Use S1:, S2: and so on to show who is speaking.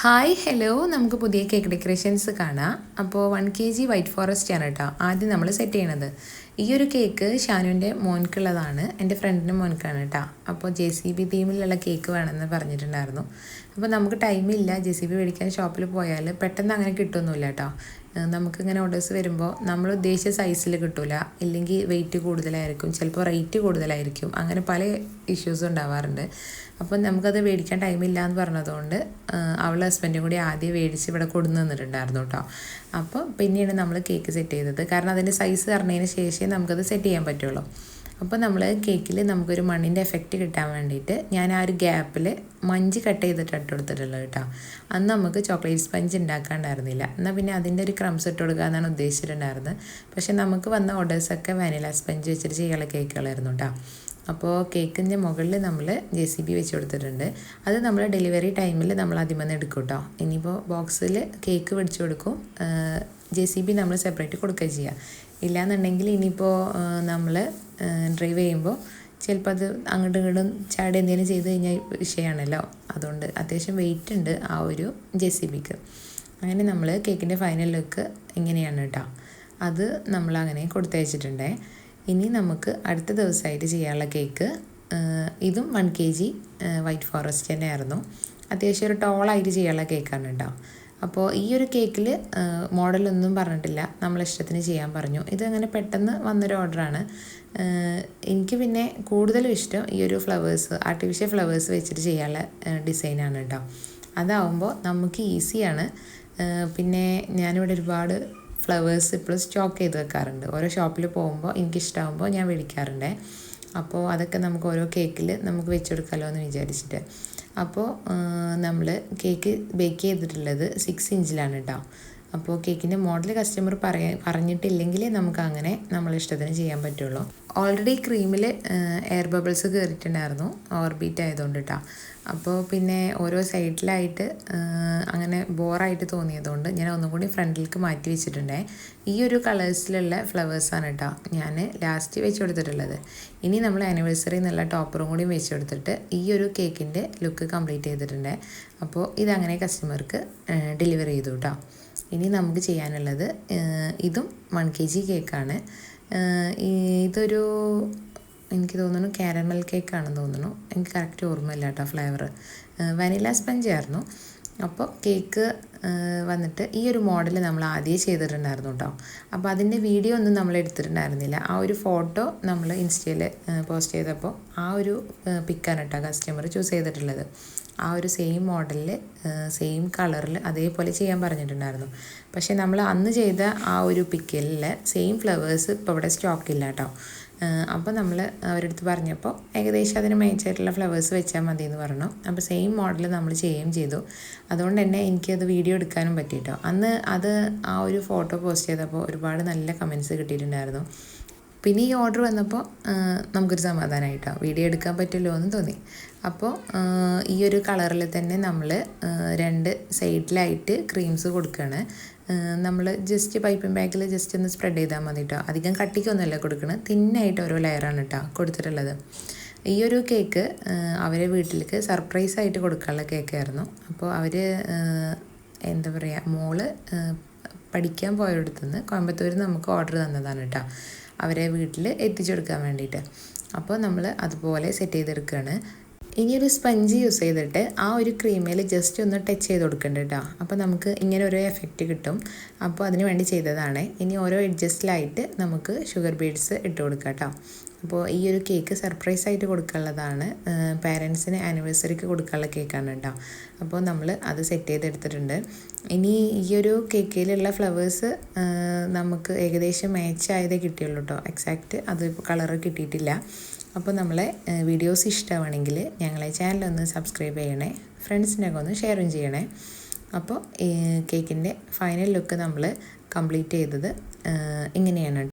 S1: Hi hello നമുക്ക് പുതിയ cake decorations കാണാം. അപ്പോൾ 1 kg വൈറ്റ് ഫോറസ്റ്റ് ആണ് കേട്ടോ ആദ്യം നമ്മൾ സെറ്റ് ചെയ്യണത്. ഈ ഒരു കേക്ക് ഷാനുവിൻ്റെ മോൻക്കുള്ളതാണ്, എൻ്റെ ഫ്രണ്ടിൻ്റെ മോൻക്കാണ് കേട്ടോ. അപ്പോൾ JCB തീമിലുള്ള കേക്ക് വേണമെന്ന് പറഞ്ഞിട്ടുണ്ടായിരുന്നു. അപ്പോൾ നമുക്ക് ടൈമില്ല, JCB മേടിക്കാൻ ഷോപ്പിൽ പോയാൽ പെട്ടെന്ന് അങ്ങനെ കിട്ടുമൊന്നുമില്ല കേട്ടോ. നമുക്കിങ്ങനെ ഓർഡേഴ്സ് വരുമ്പോൾ നമ്മൾ ഉദ്ദേശിച്ച സൈസിൽ കിട്ടില്ല, ഇല്ലെങ്കിൽ വെയിറ്റ് കൂടുതലായിരിക്കും, ചിലപ്പോൾ റേറ്റ് കൂടുതലായിരിക്കും, അങ്ങനെ പല ഇഷ്യൂസും ഉണ്ടാവാറുണ്ട്. അപ്പം നമുക്കത് മേടിക്കാൻ ടൈമില്ല എന്ന് പറഞ്ഞതുകൊണ്ട് അവൾ ഹസ്ബൻഡും കൂടി ആദ്യം മേടിച്ച് ഇവിടെ കൊടുന്ന് തന്നിട്ടുണ്ടായിരുന്നു കേട്ടോ. അപ്പോൾ പിന്നെയാണ് നമ്മൾ കേക്ക് സെറ്റ് ചെയ്തത്, കാരണം അതിൻ്റെ സൈസ് അറിഞ്ഞതിന് ശേഷമേ നമുക്കത് സെറ്റ് ചെയ്യാൻ പറ്റുള്ളൂ. അപ്പോൾ നമ്മൾ കേക്കിൽ നമുക്കൊരു മണ്ണിൻ്റെ എഫക്റ്റ് കിട്ടാൻ വേണ്ടിയിട്ട് ഞാൻ ആ ഒരു ഗ്യാപ്പിൽ മഞ്ച് കട്ട് ചെയ്തിട്ട് ഇട്ട് കൊടുത്തിട്ടുള്ളത് കേട്ടോ. അന്ന് നമുക്ക് ചോക്ലേറ്റ് സ്പഞ്ച് ഉണ്ടാക്കാണ്ടായിരുന്നില്ല, എന്നാൽ പിന്നെ അതിൻ്റെ ഒരു ക്രംസ് ഇട്ട് കൊടുക്കുക എന്നാണ് ഉദ്ദേശിച്ചിട്ടുണ്ടായിരുന്നത്. പക്ഷേ നമുക്ക് വന്ന ഓർഡേഴ്സൊക്കെ വാനില സ്പഞ്ച് വെച്ചിട്ട് ചെയ്യാനുള്ള കേക്കുകളായിരുന്നു കേട്ടോ. അപ്പോൾ കേക്കിൻ്റെ മുകളിൽ നമ്മൾ JCB വെച്ച് കൊടുത്തിട്ടുണ്ട്. അത് നമ്മൾ ഡെലിവറി ടൈമിൽ നമ്മൾ ആദ്യം വന്ന് എടുക്കും കേട്ടോ. ഇനിയിപ്പോൾ ബോക്സിൽ കേക്ക് പിടിച്ചു കൊടുക്കും, JCB നമ്മൾ സെപ്പറേറ്റ് കൊടുക്കുക ചെയ്യുക. ഇല്ലയെന്നുണ്ടെങ്കിൽ ഇനിയിപ്പോൾ നമ്മൾ ഡ്രൈവ് ചെയ്യുമ്പോൾ ചിലപ്പോൾ അത് അങ്ങോട്ടും ഇങ്ങോട്ടും ചാടി എന്തെങ്കിലും ചെയ്ത് കഴിഞ്ഞാൽ വിഷയമാണല്ലോ. അതുകൊണ്ട് അത്യാവശ്യം വെയിറ്റ് ഉണ്ട് ആ ഒരു JCBക്ക്. അങ്ങനെ നമ്മൾ കേക്കിൻ്റെ ഫൈനൽ ലുക്ക് ഇങ്ങനെയാണ് കേട്ടോ. അത് നമ്മളങ്ങനെ കൊടുത്തയച്ചിട്ടുണ്ടേ. ഇനി നമുക്ക് അടുത്ത ദിവസമായിട്ട് ചെയ്യാനുള്ള കേക്ക്, ഇതും 1 kg വൈറ്റ് ഫോറസ്റ്റ് തന്നെ ആയിരുന്നു. അത്യാവശ്യം ഒരു ടോളായിട്ട് ചെയ്യാനുള്ള കേക്കാണ് കേട്ടോ. അപ്പോൾ ഈ ഒരു കേക്കിൽ മോഡലൊന്നും പറഞ്ഞിട്ടില്ല, നമ്മളിഷ്ടത്തിന് ചെയ്യാൻ പറഞ്ഞു. ഇതങ്ങനെ പെട്ടെന്ന് വന്നൊരു ഓർഡറാണ്. എനിക്ക് പിന്നെ കൂടുതലും ഇഷ്ടം ഈ ഒരു ഫ്ലവേഴ്സ്, ആർട്ടിഫിഷ്യൽ ഫ്ലവേഴ്സ് വെച്ചിട്ട് ചെയ്യാനുള്ള ഡിസൈനാണ് കേട്ടോ. അതാവുമ്പോൾ നമുക്ക് ഈസിയാണ്. പിന്നെ ഞാനിവിടെ ഒരുപാട് ഫ്ലവേഴ്സ് ഇപ്പോഴും സ്റ്റോക്ക് ചെയ്ത് വെക്കാറുണ്ട്. ഓരോ ഷോപ്പിൽ പോകുമ്പോൾ എനിക്കിഷ്ടമാകുമ്പോൾ ഞാൻ മേടിക്കാറുണ്ട്. അപ്പോൾ അതൊക്കെ നമുക്ക് ഓരോ കേക്കിൽ നമുക്ക് വെച്ചെടുക്കാമല്ലോ എന്ന് വിചാരിച്ചിട്ട്. അപ്പോൾ നമ്മൾ കേക്ക് ബേക്ക് ചെയ്തിട്ടുള്ളത് 6 ഇഞ്ചിലാണ് കേട്ടോ. അപ്പോൾ കേക്കിൻ്റെ മോഡൽ കസ്റ്റമർ പറഞ്ഞിട്ടില്ലെങ്കിൽ നമുക്ക് അങ്ങനെ നമ്മളിഷ്ടത്തിന് ചെയ്യാൻ പറ്റുള്ളൂ. ഓൾറെഡി ക്രീമിൽ എയർ ബബിൾസ് കയറിയിട്ടുണ്ടായിരുന്നു, ഓവർ ബീറ്റ് ആയതുകൊണ്ട് കേട്ടോ. അപ്പോൾ പിന്നെ ഓരോ സൈഡിലായിട്ട് അങ്ങനെ ബോറായിട്ട് തോന്നിയതുകൊണ്ട് ഞാൻ ഒന്നും കൂടി ഫ്രണ്ടിലേക്ക് മാറ്റി വെച്ചിട്ടുണ്ടേ. ഈ ഒരു കളേഴ്സിലുള്ള ഫ്ലവേഴ്സാണ് കേട്ടോ ഞാൻ ലാസ്റ്റ് വെച്ച് കൊടുത്തിട്ടുള്ളത്. ഇനി നമ്മൾ ആനിവേഴ്സറി എന്നുള്ള ടോപ്പറും കൂടി വെച്ച് കൊടുത്തിട്ട് ഈ ഒരു കേക്കിൻ്റെ ലുക്ക് കംപ്ലീറ്റ് ചെയ്തിട്ടുണ്ട്. അപ്പോൾ ഇതങ്ങനെ കസ്റ്റമർക്ക് ഡെലിവറി ചെയ്തു കേട്ടോ. ഇനി നമുക്ക് ചെയ്യാനുള്ളത് ഇതും 1 kg കേക്കാണ്. ഇതൊരു എനിക്ക് തോന്നുന്നു കാരമൽ കേക്കാണെന്ന് തോന്നുന്നു, എനിക്ക് കറക്റ്റ് ഓർമ്മയില്ല കേട്ടോ. ഫ്ലേവർ വാനില സ്പഞ്ച് ആയിരുന്നു. അപ്പോൾ കേക്ക് വന്നിട്ട് ഈ ഒരു മോഡൽ നമ്മൾ ആദ്യം ചെയ്തിട്ടുണ്ടായിരുന്നു കേട്ടോ. അപ്പോൾ അതിൻ്റെ വീഡിയോ ഒന്നും നമ്മൾ എടുത്തിട്ടുണ്ടായിരുന്നില്ല. ആ ഒരു ഫോട്ടോ നമ്മൾ ഇൻസ്റ്റയിൽ പോസ്റ്റ് ചെയ്തപ്പോൾ ആ ഒരു പിക്കാണ് കേട്ടോ കസ്റ്റമർ ചൂസ് ചെയ്തിട്ടുള്ളത്. ആ ഒരു സെയിം മോഡലിൽ സെയിം കളറിൽ അതേപോലെ ചെയ്യാൻ പറഞ്ഞിട്ടുണ്ടായിരുന്നു. പക്ഷേ നമ്മൾ അന്ന് ചെയ്ത ആ ഒരു പിക്കിൽ സെയിം ഫ്ലവേഴ്സ് ഇപ്പോൾ ഇവിടെ സ്റ്റോക്കില്ല കേട്ടോ. അപ്പോൾ നമ്മൾ അവരുടെ അടുത്ത് പറഞ്ഞപ്പോൾ ഏകദേശം അതിന് മാച്ചായിട്ടുള്ള ഫ്ലവേഴ്സ് വെച്ചാൽ മതി എന്ന് പറഞ്ഞു. അപ്പോൾ സെയിം മോഡൽ നമ്മൾ ചെയ്യുകയും ചെയ്തു. അതുകൊണ്ട് തന്നെ എനിക്കത് വീഡിയോ എടുക്കാനും പറ്റി കേട്ടോ. അന്ന് അത് ആ ഒരു ഫോട്ടോ പോസ്റ്റ് ചെയ്തപ്പോൾ ഒരുപാട് നല്ല കമൻറ്റ്സ് കിട്ടിയിട്ടുണ്ടായിരുന്നു. പിന്നെ ഈ ഓർഡർ വന്നപ്പോൾ നമുക്കൊരു സമാധാനമായിട്ടോ, വീഡിയോ എടുക്കാൻ പറ്റുമല്ലോ എന്ന് തോന്നി. അപ്പോൾ ഈ ഒരു കളറിൽ തന്നെ നമ്മൾ 2 സൈഡിലായിട്ട് ക്രീംസ് കൊടുക്കുകയാണ്. നമ്മൾ ജസ്റ്റ് പൈപ്പിംഗ് ബാഗിൽ ജസ്റ്റ് ഒന്ന് സ്പ്രെഡ് ചെയ്താൽ മതി കേട്ടോ. അധികം കട്ടിക്കൊന്നുമല്ല കൊടുക്കുന്നത്, തിന്നായിട്ട് ഓരോ ലെയറാണ് കേട്ടോ കൊടുത്തിട്ടുള്ളത്. ഈ ഒരു കേക്ക് അവരെ വീട്ടിലേക്ക് സർപ്രൈസായിട്ട് കൊടുക്കാനുള്ള കേക്കായിരുന്നു. അപ്പോൾ അവർ എന്താ പറയുക, മോള് പഠിക്കാൻ പോയടുത്തുനിന്ന് കോയമ്പത്തൂരിൽ നമുക്ക് ഓർഡർ തന്നതാണ് കേട്ടോ, അവരെ വീട്ടിൽ എത്തിച്ചു കൊടുക്കാൻ വേണ്ടിയിട്ട്. അപ്പോൾ നമ്മൾ അതുപോലെ സെറ്റ് ചെയ്തെടുക്കുകയാണ്. ഇനിയൊരു സ്പഞ്ച് യൂസ് ചെയ്തിട്ട് ആ ഒരു ക്രീമിൽ ജസ്റ്റ് ഒന്ന് ടച്ച് ചെയ്ത് കൊടുക്കേണ്ട കേട്ടോ. അപ്പോൾ നമുക്ക് ഇങ്ങനെ ഒരു എഫക്റ്റ് കിട്ടും. അപ്പോൾ അതിന് വേണ്ടി ചെയ്തതാണ്. ഇനി ഓരോ എഡ്ജസ്റ്റിലായിട്ട് നമുക്ക് ഷുഗർ ബീഡ്സ് ഇട്ട് കൊടുക്കാം കേട്ടോ. അപ്പോൾ ഈ ഒരു കേക്ക് സർപ്രൈസായിട്ട് കൊടുക്കാനുള്ളതാണ്, പാരൻസിന് ആനിവേഴ്സറിക്ക് കൊടുക്കാനുള്ള കേക്കാണ് കേട്ടോ. അപ്പോൾ നമ്മൾ അത് സെറ്റ് ചെയ്തെടുത്തിട്ടുണ്ട്. ഇനി ഈ ഒരു കേക്കിലുള്ള ഫ്ലവേഴ്സ് നമുക്ക് ഏകദേശം മാച്ച് ആയതേ കിട്ടിയുള്ളൂ കേട്ടോ. എക്സാക്റ്റ് അത് കളറ് കിട്ടിയിട്ടില്ല. അപ്പോൾ നമ്മളെ വീഡിയോസ് ഇഷ്ടമാണെങ്കിൽ ഞങ്ങളെ ചാനലൊന്ന് സബ്സ്ക്രൈബ് ചെയ്യണേ, ഫ്രണ്ട്സിനൊക്കെ ഒന്ന് ഷെയറും ചെയ്യണേ. അപ്പോൾ കേക്കിൻ്റെ ഫൈനൽ ലുക്ക് നമ്മൾ കംപ്ലീറ്റ് ചെയ്തത് ഇങ്ങനെയാണ്.